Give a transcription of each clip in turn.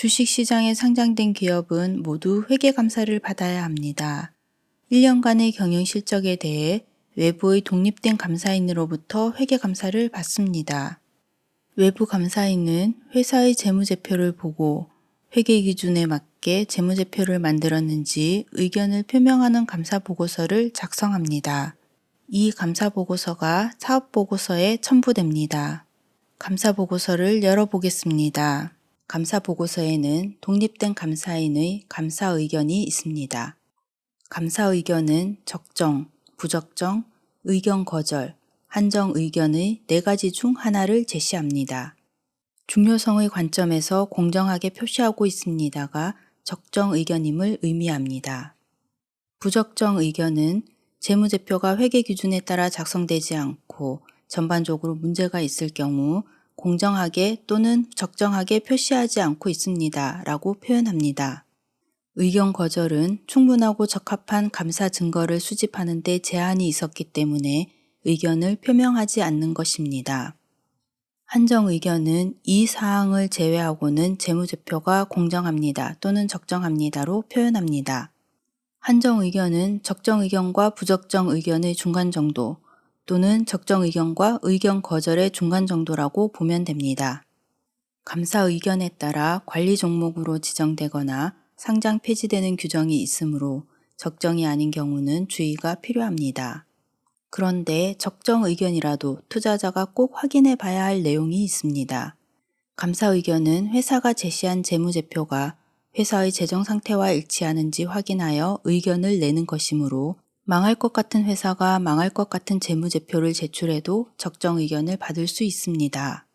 주식시장에 상장된 기업은 모두 회계감사를 받아야 합니다. 1년간의 경영 실적에 대해 외부의 독립된 감사인으로부터 회계감사를 받습니다. 외부 감사인은 회사의 재무제표를 보고 회계 기준에 맞게 재무제표를 만들었는지 의견을 표명하는 감사보고서를 작성합니다. 이 감사보고서가 사업보고서에 첨부됩니다. 감사보고서를 열어보겠습니다. 감사보고서에는 독립된 감사인의 감사 의견이 있습니다. 감사 의견은 적정, 부적정, 의견 거절, 한정 의견의 4가지 중 하나를 제시합니다. 중요성의 관점에서 공정하게 표시하고 있습니다가 적정 의견임을 의미합니다. 부적정 의견은 재무제표가 회계 기준에 따라 작성되지 않고 전반적으로 문제가 있을 경우 공정하게 또는 적정하게 표시하지 않고 있습니다 라고 표현합니다. 의견 거절은 충분하고 적합한 감사 증거를 수집하는 데 제한이 있었기 때문에 의견을 표명하지 않는 것입니다. 한정 의견은 이 사항을 제외하고는 재무제표가 공정합니다 또는 적정합니다로 표현합니다. 한정 의견은 적정 의견과 부적정 의견의 중간 정도 또는 적정 의견과 의견 거절의 중간 정도라고 보면 됩니다. 감사 의견에 따라 관리 종목으로 지정되거나 상장 폐지되는 규정이 있으므로 적정이 아닌 경우는 주의가 필요합니다. 그런데 적정 의견이라도 투자자가 꼭 확인해 봐야 할 내용이 있습니다. 감사 의견은 회사가 제시한 재무제표가 회사의 재정 상태와 일치하는지 확인하여 의견을 내는 것이므로 망할 것 같은 회사가 망할 것 같은 재무제표를 제출해도 적정 의견을 받을 수 있습니다.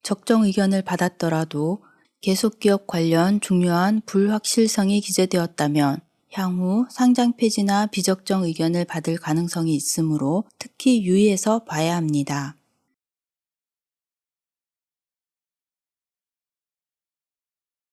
적정 의견을 받았더라도 계속기업 관련 중요한 불확실성이 기재되었다면 향후 상장 폐지나 비적정 의견을 받을 가능성이 있으므로 특히 유의해서 봐야 합니다.